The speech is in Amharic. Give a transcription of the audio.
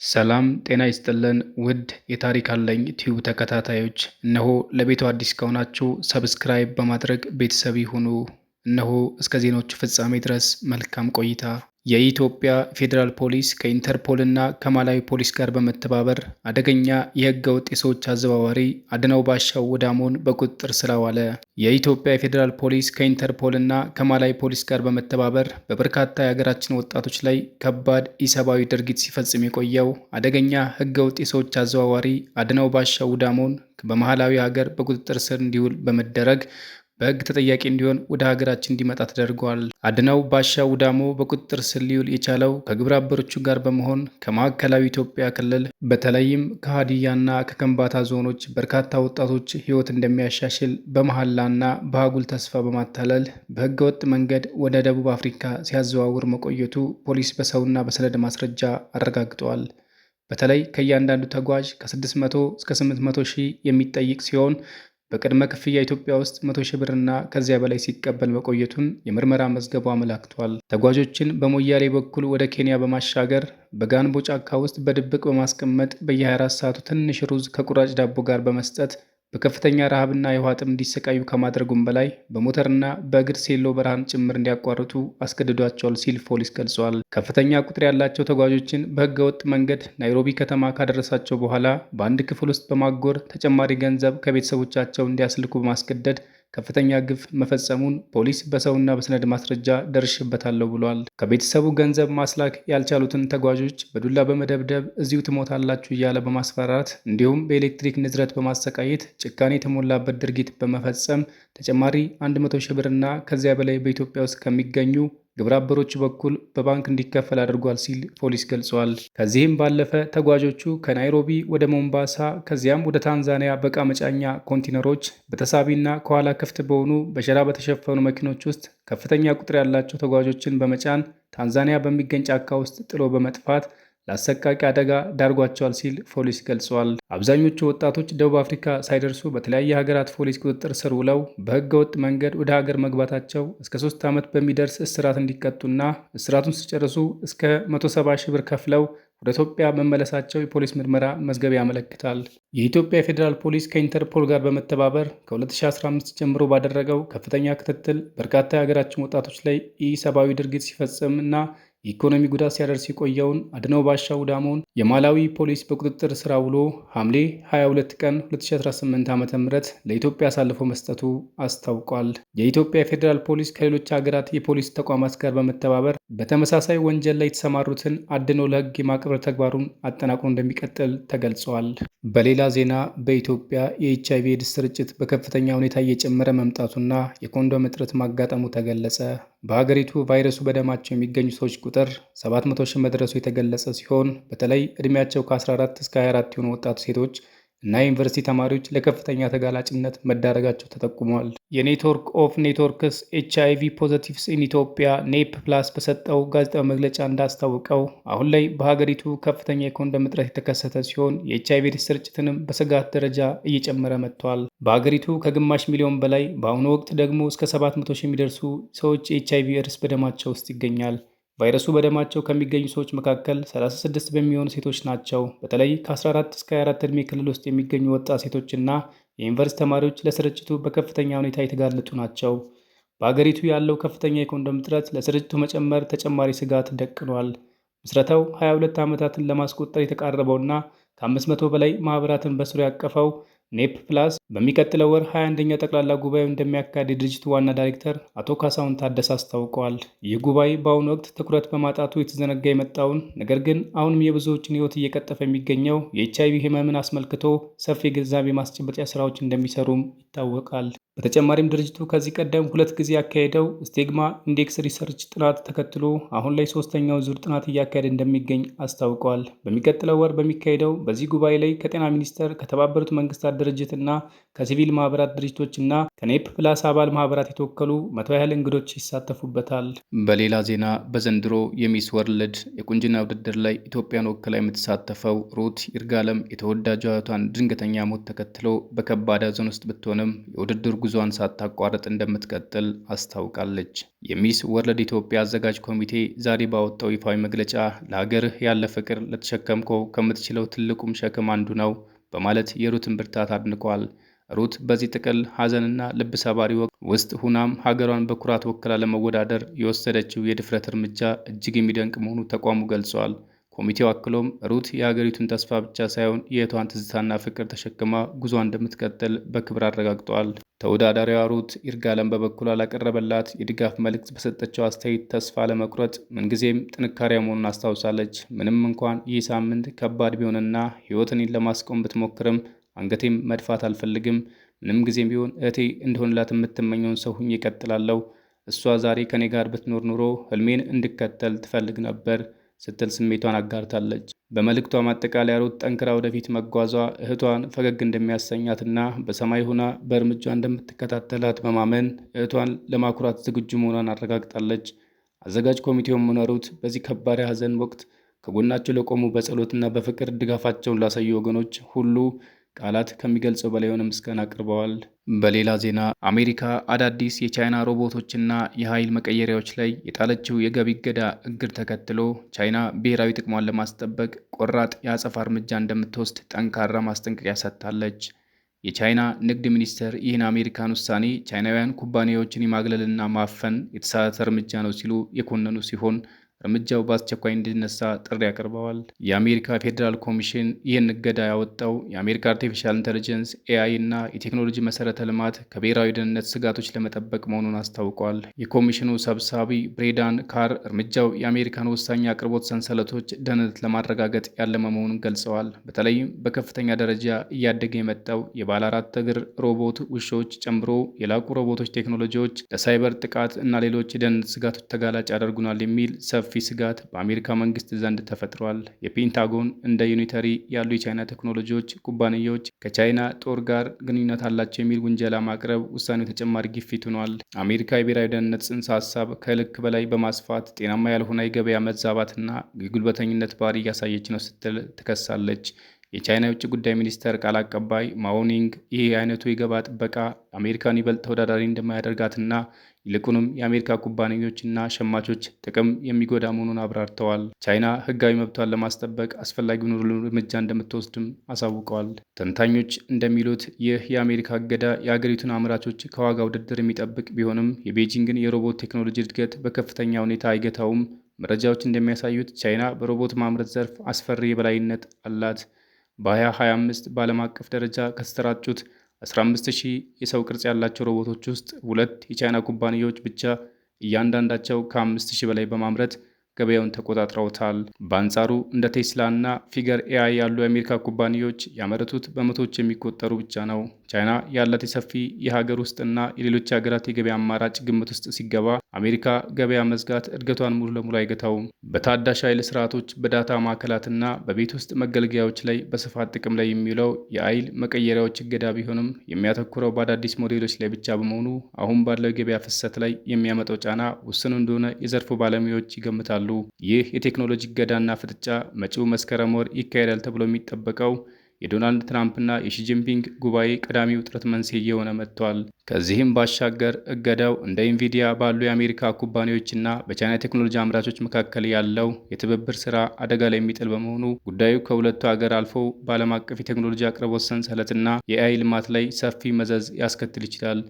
ሰላም ጤና ይስጥልን ውድ የታሪክ አለኝ ቲዩብ ተከታታዮች፣ እነሆ ለቤቱ አዲስ ከሆናችሁ ሰብስክራይብ በማድረግ ቤተሰብ ይሁኑ። እነሆ እስከ ዜናዎቹ ፍጻሜ ድረስ መልካም ቆይታ። የኢትዮጵያ ፌዴራል ፖሊስ ከኢንተርፖል እና ከማላዊ ፖሊስ ጋር በመተባበር አደገኛ የሕገ ወጥ የሰዎች አዘዋዋሪ አድነው ባሻው ወዳሞን በቁጥጥር ስር አዋለ። የኢትዮጵያ ፌዴራል ፖሊስ ከኢንተርፖል እና ከማላዊ ፖሊስ ጋር በመተባበር በበርካታ የሀገራችን ወጣቶች ላይ ከባድ ኢሰብአዊ ድርጊት ሲፈጽም የቆየው አደገኛ ሕገ ወጥ የሰዎች አዘዋዋሪ አድነው ባሻው ወዳሞን በማላዊ ሀገር በቁጥጥር ስር እንዲውል በመደረግ በሕግ ተጠያቂ እንዲሆን ወደ ሀገራችን እንዲመጣ ተደርጓል። አድነው ባሻው ወዳሞ በቁጥጥር ስር ሊውል የቻለው ከግብረ አበሮቹ ጋር በመሆን ከማዕከላዊ ኢትዮጵያ ክልል በተለይም ከሀዲያና ከከምባታ ዞኖች በርካታ ወጣቶች ሕይወት እንደሚያሻሽል በመሐላና በአጉል ተስፋ በማታለል በሕገ ወጥ መንገድ ወደ ደቡብ አፍሪካ ሲያዘዋውር መቆየቱ ፖሊስ በሰውና በሰነድ ማስረጃ አረጋግጧል። በተለይ ከእያንዳንዱ ተጓዥ ከ600 እስከ 800 ሺህ የሚጠይቅ ሲሆን በቅድመ ክፍያ ኢትዮጵያ ውስጥ 100 ሺህ ብርና ከዚያ በላይ ሲቀበል መቆየቱን የምርመራ መዝገቡ አመላክቷል። ተጓዦችን በሞያሌ በኩል ወደ ኬንያ በማሻገር በጋንቦ ጫካ ውስጥ በድብቅ በማስቀመጥ በየ24 ሰዓቱ ትንሽ ሩዝ ከቁራጭ ዳቦ ጋር በመስጠት በከፍተኛ ረሃብና የውሃ ጥም እንዲሰቃዩ ከማድረጉም በላይ በሞተርና በእግር ሴሎ በረሃን ጭምር እንዲያቋርጡ አስገድዷቸዋል ሲል ፖሊስ ገልጿል። ከፍተኛ ቁጥር ያላቸው ተጓዦችን በሕገ ወጥ መንገድ ናይሮቢ ከተማ ካደረሳቸው በኋላ በአንድ ክፍል ውስጥ በማጎር ተጨማሪ ገንዘብ ከቤተሰቦቻቸው እንዲያስልኩ በማስገደድ ከፍተኛ ግፍ መፈጸሙን ፖሊስ በሰውና በሰነድ ማስረጃ ደርሽበታለሁ ብሏል። ከቤተሰቡ ገንዘብ ማስላክ ያልቻሉትን ተጓዦች በዱላ በመደብደብ እዚሁ ትሞታላችሁ እያለ በማስፈራራት እንዲሁም በኤሌክትሪክ ንዝረት በማሰቃየት ጭካኔ የተሞላበት ድርጊት በመፈጸም ተጨማሪ 100 ሺህ ብርና ከዚያ በላይ በኢትዮጵያ ውስጥ ከሚገኙ ግብረ አበሮቹ በኩል በባንክ እንዲከፈል አድርጓል ሲል ፖሊስ ገልጿል። ከዚህም ባለፈ ተጓዦቹ ከናይሮቢ ወደ ሞምባሳ ከዚያም ወደ ታንዛኒያ በዕቃ መጫኛ ኮንቴነሮች በተሳቢና ከኋላ ክፍት በሆኑ በሸራ በተሸፈኑ መኪኖች ውስጥ ከፍተኛ ቁጥር ያላቸው ተጓዦችን በመጫን ታንዛኒያ በሚገኝ ጫካ ውስጥ ጥሎ በመጥፋት ለአሰቃቂ አደጋ ዳርጓቸዋል ሲል ፖሊስ ገልጿል። አብዛኞቹ ወጣቶች ደቡብ አፍሪካ ሳይደርሱ በተለያየ ሀገራት ፖሊስ ቁጥጥር ስር ውለው በሕገ ወጥ መንገድ ወደ ሀገር መግባታቸው እስከ 3 ዓመት በሚደርስ እስራት እንዲቀጡና እስራቱን ሲጨርሱ እስከ 170 ሺህ ብር ከፍለው ወደ ኢትዮጵያ መመለሳቸው የፖሊስ ምርመራ መዝገብ ያመለክታል። የኢትዮጵያ ፌዴራል ፖሊስ ከኢንተርፖል ጋር በመተባበር ከ2015 ጀምሮ ባደረገው ከፍተኛ ክትትል በርካታ የሀገራችን ወጣቶች ላይ ኢሰብአዊ ድርጊት ሲፈጽም እና የኢኮኖሚ ጉዳት ሲያደርስ የቆየውን አድነው ባሻው ወዳሞን የማላዊ ፖሊስ በቁጥጥር ስር ውሎ ሐምሌ 22 ቀን 2018 ዓ.ም ለኢትዮጵያ አሳልፎ መስጠቱ አስታውቋል። የኢትዮጵያ ፌዴራል ፖሊስ ከሌሎች ሀገራት የፖሊስ ተቋማት ጋር በመተባበር በተመሳሳይ ወንጀል ላይ የተሰማሩትን አድኖ ለሕግ የማቅረብ ተግባሩን አጠናክሮ እንደሚቀጥል ተገልጿል። በሌላ ዜና በኢትዮጵያ የኤችአይቪ ኤድስ ስርጭት በከፍተኛ ሁኔታ እየጨመረ መምጣቱና የኮንዶም እጥረት ማጋጠሙ ተገለጸ። በሀገሪቱ ቫይረሱ በደማቸው የሚገኙ ሰዎች ቁጥር 700 ሺህ መድረሱ የተገለጸ ሲሆን በተለይ ዕድሜያቸው ከ14 እስከ 24 የሆኑ ወጣት ሴቶች እና የዩኒቨርሲቲ ተማሪዎች ለከፍተኛ ተጋላጭነት መዳረጋቸው ተጠቁሟል። የኔትወርክ ኦፍ ኔትወርክስ ኤችአይቪ ፖዘቲቭስ ኢን ኢትዮጵያ ኔፕ ፕላስ በሰጠው ጋዜጣዊ መግለጫ እንዳስታወቀው አሁን ላይ በሀገሪቱ ከፍተኛ የኮንዶም እጥረት የተከሰተ ሲሆን የኤችአይቪ ኤድስ ስርጭትንም በስጋት ደረጃ እየጨመረ መጥቷል። በሀገሪቱ ከግማሽ ሚሊዮን በላይ በአሁኑ ወቅት ደግሞ እስከ 700 ሺህ የሚደርሱ ሰዎች የኤችአይቪ ኤድስ በደማቸው ውስጥ ይገኛል። ቫይረሱ በደማቸው ከሚገኙ ሰዎች መካከል 36 በሚሆኑ ሴቶች ናቸው። በተለይ ከ14 እስከ 24 ዕድሜ ክልል ውስጥ የሚገኙ ወጣት ሴቶችና የዩኒቨርሲቲ ተማሪዎች ለስርጭቱ በከፍተኛ ሁኔታ የተጋለጡ ናቸው። በአገሪቱ ያለው ከፍተኛ የኮንዶም እጥረት ለስርጭቱ መጨመር ተጨማሪ ስጋት ደቅኗል። ምስረታው 22 ዓመታትን ለማስቆጠር የተቃረበውና ከ500 በላይ ማኅበራትን በስሩ ያቀፈው ኔፕ ፕላስ በሚቀጥለው ወር 21ኛ ጠቅላላ ጉባኤው እንደሚያካሄድ የድርጅቱ ዋና ዳይሬክተር አቶ ካሳሁን ታደሰ አስታውቀዋል። ይህ ጉባኤ በአሁኑ ወቅት ትኩረት በማጣቱ የተዘነጋ የመጣውን ነገር ግን አሁንም የብዙዎችን ሕይወት እየቀጠፈ የሚገኘው የኤችአይቪ ህመምን አስመልክቶ ሰፊ የግንዛቤ ማስጨበጫ ስራዎች እንደሚሰሩም ይታወቃል። በተጨማሪም ድርጅቱ ከዚህ ቀደም 2 ጊዜ ያካሄደው ስቲግማ ኢንዴክስ ሪሰርች ጥናት ተከትሎ አሁን ላይ 3ኛው ዙር ጥናት እያካሄደ እንደሚገኝ አስታውቀዋል። በሚቀጥለው ወር በሚካሄደው በዚህ ጉባኤ ላይ ከጤና ሚኒስቴር፣ ከተባበሩት መንግስታት ድርጅት እና ከሲቪል ማህበራት ድርጅቶች እና ከኔፕ ፕላስ አባል ማህበራት የተወከሉ 100 ያህል እንግዶች ይሳተፉበታል። በሌላ ዜና በዘንድሮ የሚስ ወርልድ የቁንጅና ውድድር ላይ ኢትዮጵያን ወክላ የምትሳተፈው ሩት ይርጋለም የተወዳጇ እህቷን ድንገተኛ ሞት ተከትሎ በከባድ ሐዘን ውስጥ ብትሆንም የውድድር ጉዟን ሳታቋርጥ እንደምትቀጥል አስታውቃለች። የሚስ ወርልድ ኢትዮጵያ አዘጋጅ ኮሚቴ ዛሬ ባወጣው ይፋዊ መግለጫ ለሀገርህ ያለ ፍቅር ለተሸከምከው ከምትችለው ትልቁም ሸክም አንዱ ነው በማለት የሩትን ብርታት አድንቋል። ሩት በዚህ ጥቅል ሐዘንና ልብ ሰባሪ ወቅት ውስጥ ሁናም ሀገሯን በኩራት ወክላ ለመወዳደር የወሰደችው የድፍረት እርምጃ እጅግ የሚደንቅ መሆኑ ተቋሙ ገልጿል። ኮሚቴው አክሎም ሩት የሀገሪቱን ተስፋ ብቻ ሳይሆን የእህቷን ትዝታና ፍቅር ተሸክማ ጉዞ እንደምትቀጥል በክብር አረጋግጠዋል። ተወዳዳሪዋ ሩት ይርጋለም በበኩሏ ላቀረበላት የድጋፍ መልእክት በሰጠችው አስተያየት ተስፋ ለመቁረጥ ምንጊዜም ጥንካሬ መሆኑን አስታውሳለች። ምንም እንኳን ይህ ሳምንት ከባድ ቢሆንና ሕይወትን ለማስቆም ብትሞክርም አንገቴም መድፋት አልፈልግም። ምንም ጊዜም ቢሆን እህቴ እንደሆንላት የምትመኘውን ሰው ሁኜ እቀጥላለሁ። እሷ ዛሬ ከኔ ጋር ብትኖር ኑሮ ህልሜን እንድከተል ትፈልግ ነበር ስትል ስሜቷን አጋርታለች። በመልእክቷ ማጠቃለያ ሩት ጠንክራ ወደፊት መጓዟ እህቷን ፈገግ እንደሚያሰኛትና በሰማይ ሆና በእርምጇ እንደምትከታተላት በማመን እህቷን ለማኩራት ዝግጁ መሆኗን አረጋግጣለች። አዘጋጅ ኮሚቴውም ሆነ ሩት በዚህ ከባድ ሐዘን ወቅት ከጎናቸው ለቆሙ በጸሎትና በፍቅር ድጋፋቸውን ላሳዩ ወገኖች ሁሉ ቃላት ከሚገልጸው በላይ የሆነ ምስጋና አቅርበዋል። በሌላ ዜና አሜሪካ አዳዲስ የቻይና ሮቦቶችና የኃይል መቀየሪያዎች ላይ የጣለችው የገቢ እገዳ እግድ ተከትሎ ቻይና ብሔራዊ ጥቅሟን ለማስጠበቅ ቆራጥ የአጸፋ እርምጃ እንደምትወስድ ጠንካራ ማስጠንቀቂያ ሰጥታለች። የቻይና ንግድ ሚኒስቴር ይህን አሜሪካን ውሳኔ ቻይናውያን ኩባንያዎችን የማግለልና ማፈን የተሳሳተ እርምጃ ነው ሲሉ የኮነኑ ሲሆን እርምጃው በአስቸኳይ እንዲነሳ ጥሪ አቅርበዋል። የአሜሪካ ፌዴራል ኮሚሽን ይህን እገዳ ያወጣው የአሜሪካ አርቲፊሻል ኢንተለጀንስ ኤአይ እና የቴክኖሎጂ መሰረተ ልማት ከብሔራዊ ደህንነት ስጋቶች ለመጠበቅ መሆኑን አስታውቋል። የኮሚሽኑ ሰብሳቢ ብሬዳን ካር እርምጃው የአሜሪካን ወሳኝ አቅርቦት ሰንሰለቶች ደህንነት ለማረጋገጥ ያለመ መሆኑን ገልጸዋል። በተለይም በከፍተኛ ደረጃ እያደገ የመጣው የባለ 4 እግር ሮቦት ውሾች ጨምሮ የላቁ ሮቦቶች ቴክኖሎጂዎች ለሳይበር ጥቃት እና ሌሎች የደህንነት ስጋቶች ተጋላጭ ያደርጉናል የሚል ሰፊ ስጋት በአሜሪካ መንግስት ዘንድ ተፈጥሯል። የፔንታጎን እንደ ዩኒተሪ ያሉ የቻይና ቴክኖሎጂዎች ኩባንያዎች ከቻይና ጦር ጋር ግንኙነት አላቸው የሚል ውንጀላ ማቅረብ ውሳኔው ተጨማሪ ግፊት ሆኗል። አሜሪካ የብሔራዊ ደህንነት ጽንሰ ሀሳብ ከልክ በላይ በማስፋት ጤናማ ያልሆነ የገበያ መዛባትና የጉልበተኝነት ባህሪ እያሳየች ነው ስትል ትከሳለች። የቻይና የውጭ ጉዳይ ሚኒስቴር ቃል አቀባይ ማኦኒንግ ይህ አይነቱ የገበያ ጥበቃ አሜሪካን ይበልጥ ተወዳዳሪ እንደማያደርጋትና ይልቁንም የአሜሪካ ኩባንያዎችና ሸማቾች ጥቅም የሚጎዳ መሆኑን አብራርተዋል። ቻይና ሕጋዊ መብቷን ለማስጠበቅ አስፈላጊውን እርምጃ እንደምትወስድም አሳውቀዋል። ተንታኞች እንደሚሉት ይህ የአሜሪካ እገዳ የአገሪቱን አምራቾች ከዋጋ ውድድር የሚጠብቅ ቢሆንም የቤጂንግን የሮቦት ቴክኖሎጂ እድገት በከፍተኛ ሁኔታ አይገታውም። መረጃዎች እንደሚያሳዩት ቻይና በሮቦት ማምረት ዘርፍ አስፈሪ የበላይነት አላት። በ2025 በዓለም አቀፍ ደረጃ ከተሰራጩት 15,000 የሰው ቅርጽ ያላቸው ሮቦቶች ውስጥ 2 የቻይና ኩባንያዎች ብቻ እያንዳንዳቸው ከ5,000 በላይ በማምረት ገበያውን ተቆጣጥረውታል። በአንጻሩ እንደ ቴስላ እና ፊገር ኤአይ ያሉ የአሜሪካ ኩባንያዎች ያመረቱት በመቶዎች የሚቆጠሩ ብቻ ነው። ቻይና ያላት የሰፊ የሀገር ውስጥና የሌሎች ሀገራት የገበያ አማራጭ ግምት ውስጥ ሲገባ አሜሪካ ገበያ መዝጋት እድገቷን ሙሉ ለሙሉ አይገታውም። በታዳሽ ኃይል ስርዓቶች፣ በዳታ ማዕከላትና በቤት ውስጥ መገልገያዎች ላይ በስፋት ጥቅም ላይ የሚውለው የኃይል መቀየሪያዎች እገዳ ቢሆንም የሚያተኩረው በአዳዲስ ሞዴሎች ላይ ብቻ በመሆኑ አሁን ባለው የገበያ ፍሰት ላይ የሚያመጣው ጫና ውስን እንደሆነ የዘርፉ ባለሙያዎች ይገምታሉ። ይህ የቴክኖሎጂ እገዳና ፍጥጫ መጪው መስከረም ወር ይካሄዳል ተብሎ የሚጠበቀው የዶናልድ ትራምፕና የሺጂንፒንግ ጉባኤ ቀዳሚ ውጥረት መንስኤ እየሆነ መጥቷል። ከዚህም ባሻገር እገዳው እንደ ኢንቪዲያ ባሉ የአሜሪካ ኩባንያዎችና በቻይና ቴክኖሎጂ አምራቾች መካከል ያለው የትብብር ስራ አደጋ ላይ የሚጥል በመሆኑ ጉዳዩ ከሁለቱ ሀገር አልፎ በዓለም አቀፍ የቴክኖሎጂ አቅርቦት ሰንሰለትና የኤአይ ልማት ላይ ሰፊ መዘዝ ያስከትል ይችላል።